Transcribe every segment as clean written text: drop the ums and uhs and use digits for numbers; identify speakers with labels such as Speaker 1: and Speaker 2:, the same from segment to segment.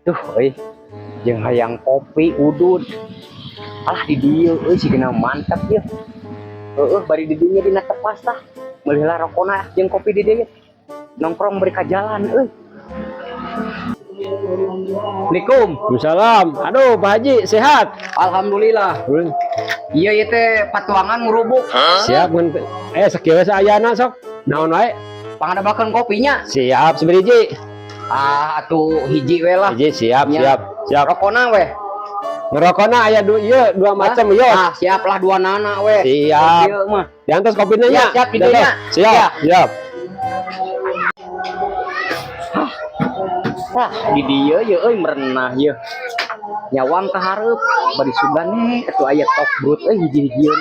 Speaker 1: Tuh, jeung hayang kopi udud. Alah di dieu sigana mantap ya. Bari di dieu dina tepas tah. Meulih rokona jeung kopi di dieu. Nongkrong beri ka jalan Assalamualaikum.
Speaker 2: Waalaikumsalam. Aduh, Pak Haji sehat?
Speaker 1: Alhamdulillah. Iya ieu teh patuangan ngurubuk.
Speaker 2: Siap mun sakieu sayana sok. Naon wae?
Speaker 1: Pangadabakeun kopinya.
Speaker 2: Siap sabiriji.
Speaker 1: Atuh hiji we lah.
Speaker 2: Hiji siap.
Speaker 1: Rokona we.
Speaker 2: Ngerokona aya dua macam yo.
Speaker 1: Siap lah dua nana we.
Speaker 2: Siap. Diantos kopinya nya.
Speaker 1: Siap di dieu nya.
Speaker 2: Siap.
Speaker 1: Wah, di dieu ye merenah ye. Nyawang ka hareup bari sugane atuh aya top brut hiji-hijieun.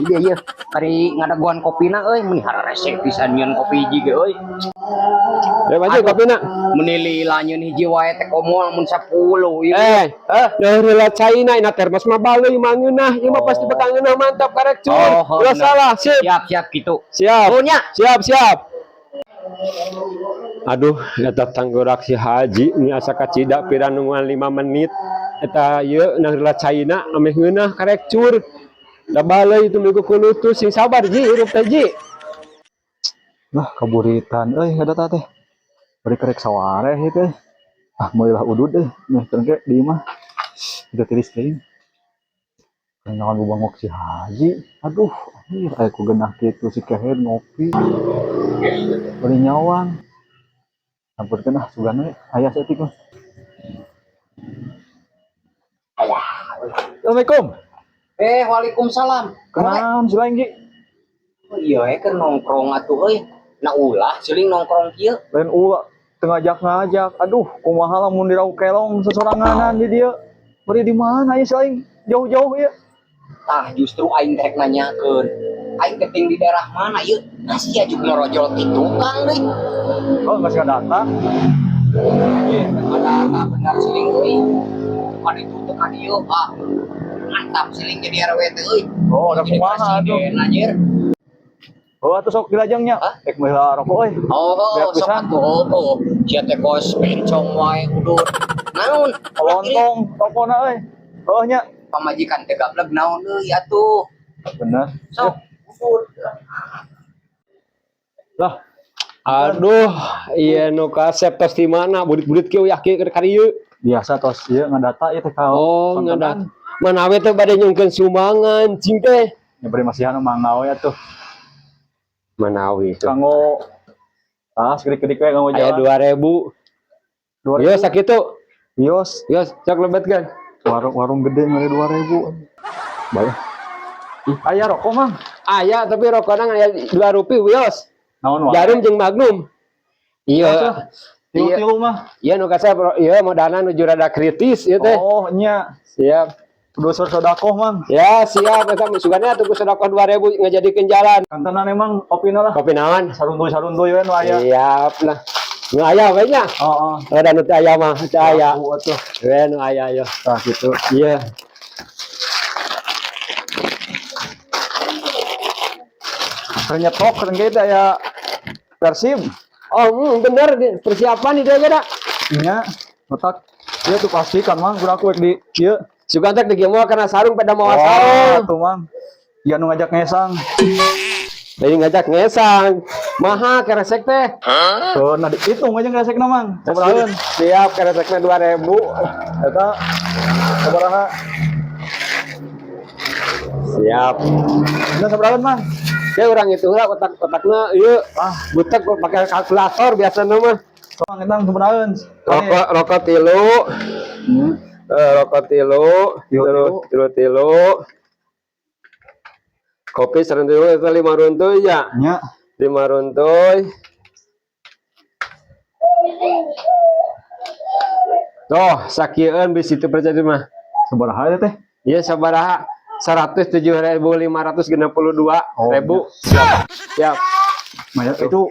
Speaker 1: Ieu ye kari ngadaguan kopina meuni resep pisan nyeun kopi hiji ge
Speaker 2: Ya maju kopina.
Speaker 1: Menili lanyeun hiji wae teh komol mun 10 ieu.
Speaker 2: Heula China ina termos mah baleui mangeunah. Ieu mah pasti bakal ngeunah mantap karek cur. Ulah salah,
Speaker 1: siap kitu.
Speaker 2: Siap. Siap. Aduh, eta tanggorak si Haji ini asa kacida piranungan 5 menit. Eta ieu heula China ameh ngeunah karek cur. Da baleui itu milu kulutus sing sabar ji hirup teh ji.
Speaker 3: Lah kaburitan ngadata teh. Bari karek saware teh. Meulah udud nih tengke di mah. Udah tiris teuing. Kenaon bubangok si Haji. Aduh, aya ku genah kitu si keher ngopi. Bari nyawang. Ampun kenah sugan we aya saeutik mah. Assalamualaikum.
Speaker 1: Waalaikumsalam.
Speaker 3: Kenaon si lain Ji?
Speaker 1: Iya keur nongkrong atuh Na ulah ceuling nongkrong kieu.
Speaker 3: Lain ulah teu ngajak. Aduh, kumaha lamun dirau kelong sesoranganan di dieu. Bari di mana ieu si lain? Jauh-jauh ieu.
Speaker 1: Justru aing rek nanyakeun. Aing keting di daerah mana ieu? Masih ajuk ngerojol ti tukang deui.
Speaker 3: Oh, masih ada data.
Speaker 1: Ada benar ceuling Pada itu ka dieu, mantap ceuling jadi RW teh
Speaker 3: Oh, ada kumaha atuh.
Speaker 1: Anjir.
Speaker 3: Oh, atuh sok dilajengnya. Rek meula rokok
Speaker 1: Sok atuh. Sia teh kos bencong wae udud. Naon?
Speaker 3: Lontong rokona nya.
Speaker 1: Pamajikan teh gablek naon deui atuh.
Speaker 3: Bener.
Speaker 1: Sok udud.
Speaker 2: Lah. Aduh, iya nu kasep tos di mana? Budit-budit kieu yah kieu ka dieu.
Speaker 3: Biasa tos ieu ngadata ieu teh ka.
Speaker 2: Oh, ngadat. Manawe teh bade nyungkeun sumbangan cing teh.
Speaker 3: Ya bari masihan mangga we atuh.
Speaker 2: Manawi tuh.
Speaker 3: Kanggo sekedik-kedik we kanggo
Speaker 2: Aya
Speaker 3: jalan.
Speaker 2: 2000. Yo sakitu.
Speaker 3: Bios,
Speaker 2: Cok lebetkeun.
Speaker 3: warung gede mah 2000. Bayar. Aya rokok mah.
Speaker 2: Aya tapi rokona aya 2 rupiah wios.
Speaker 3: Naon wae?
Speaker 2: Jarum jeung Magnum. Iya.
Speaker 3: Tilu mah.
Speaker 2: Iya nu kasep ieu modalna nuju rada kritis ieu teh.
Speaker 3: Oh, nya.
Speaker 2: Siap.
Speaker 3: Kudu sodakoh mang.
Speaker 2: Ya, siap eta sugana atuh ku sedekah 2000 ngajadikeun jalan.
Speaker 3: Kantenan emang kopina lah.
Speaker 2: Kopi naon?
Speaker 3: Sarunduy we nu aya.
Speaker 2: Siap lah. Nu aya we nya.
Speaker 3: Heeh.
Speaker 2: Ada nu teh aya mah, teh aya.
Speaker 3: Atuh.
Speaker 2: We nu aya yo.
Speaker 3: Tah kitu.
Speaker 2: Iya.
Speaker 3: Nyetok kan gitu aya Persib.
Speaker 2: Oh, bener persiapan di dieu da.
Speaker 3: Nya, otak. Ieu tuh pasti kan mang kurang aku di ieu.
Speaker 2: Sugan teh di moal kana sarung pada mawa
Speaker 3: Oh,
Speaker 2: sarung.
Speaker 3: tuh mang. Ieu nu ngajak ngesang.
Speaker 2: Jadi ngajak ngesang. Maha keresek teh.
Speaker 3: Tuh, nah dihitung aja ngeresekna mang. Sabaraha?
Speaker 2: Siap keresekna 2000.
Speaker 3: Eta sabaraha?
Speaker 2: Siap.
Speaker 3: Ini sabaraha mang?
Speaker 2: Ya urang itu lah otakna ieu butek pakai kalkulator biasana mah.
Speaker 3: Mang eta sabaraha?
Speaker 2: Rokok tilu. Rokok tilu. Kopi sareng tilu eta 5 runtuy ya.
Speaker 3: Nya.
Speaker 2: 5 runtuy. Toh, sakieun bisi teu percaya mah.
Speaker 3: Sabaraha eta teh?
Speaker 2: Ieu sabaraha? 107.562 ribu. Siap.
Speaker 3: Maya itu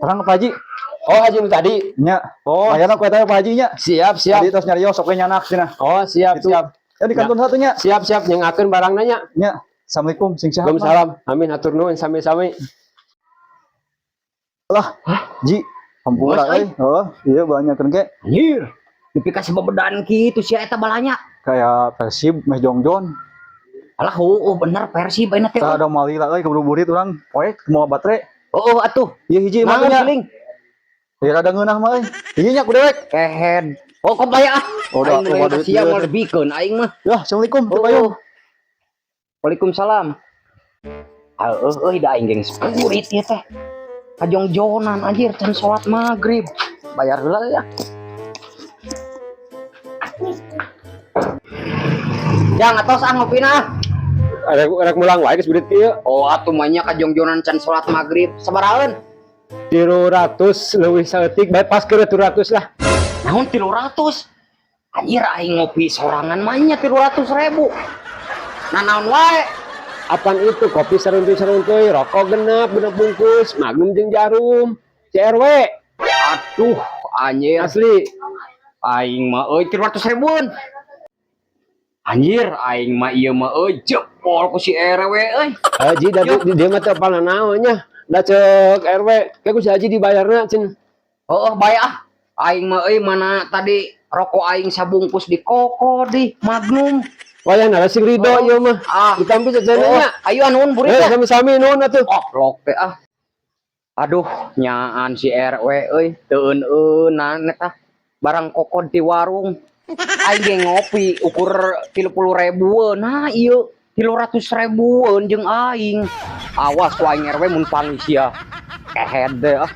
Speaker 3: terang Pak Haji.
Speaker 2: Oh, Haji nu tadi.
Speaker 3: Nya.
Speaker 2: Oh,
Speaker 3: mayana ku eta Pak Haji nya.
Speaker 2: Siap.
Speaker 3: Tadi tos nyarios sok we nyanak cenah.
Speaker 2: Oh, siap.
Speaker 3: Ya di kantor satunya.
Speaker 2: Siap nyengakeun barang nanya.
Speaker 3: Nya. Assalamualaikum sing sehat.
Speaker 2: Waalaikumsalam. Amin atur nuhun sami-sami.
Speaker 3: Lah, Ji, hampura euy. Oh, iya banyak kan ke.
Speaker 2: Anjir.
Speaker 1: Nepi ka sababedaan kitu sia eta balanya.
Speaker 3: Kayak Persib meh jongjon.
Speaker 1: Alah bener Persib ayeuna teh.
Speaker 3: Tah ada malila euy keburu burit urang poek moal batre.
Speaker 1: Atuh.
Speaker 3: Ieu hiji mah
Speaker 1: Naon
Speaker 3: nya.
Speaker 1: Piling?
Speaker 3: Ieu rada ngeunah mah euy. Hiji nya ku dewek.
Speaker 1: Kehed. Kok bayar ah.
Speaker 3: Udah,
Speaker 1: Aing mah
Speaker 3: duit
Speaker 1: sia
Speaker 3: dia.
Speaker 1: mau lebihkeun aing mah.
Speaker 3: Yah, assalamualaikum. Teu payung.
Speaker 1: Waalaikumsalam. Da aing geng spurit ieu teh. Kajongjonan anjir can salat maghrib. Bayar heula ya. Yang atos ngopina.
Speaker 2: Rek mulang wae geus burit kieu.
Speaker 1: Atuh mah nya kajongjonan can salat maghrib. Sabaraeun?
Speaker 2: 300 leuwih saeutik bae pas keur 200 lah.
Speaker 1: Naon 300? Anjir aing ngopi sorangan mah nya 300.000. Nah naon wae?
Speaker 2: Apaan itu kopi seruntuy rokok genep bungkus magnum jeung jarum CRW
Speaker 1: Aduh anjir
Speaker 2: asli
Speaker 1: aing mah euy 300.000-an. Anjir aing mah ieu mah euy jepol ku si RW euy.
Speaker 2: Haji da dia mah teu apal naonnya da ceuk RW kayak ku si Haji dibayarna cen.
Speaker 1: Bae ah. Aing mah euy mana tadi rokok aing sabungkus di koko di Magnum.
Speaker 2: Wayah nara sing Ridho ieu mah ditampi jajananya.
Speaker 1: Ayo nuhun burit ya.
Speaker 2: Sami-sami nuhun atuh.
Speaker 1: Lok teh ah. Aduh nyaan si RW euy teu euneunan eta barang kokod di warung. Aing ge ngopi ukur 30.000-an. Nah ieu 300.000-an jeung aing. Awas ku aing RW mun panggil sia. Kehed deh ah.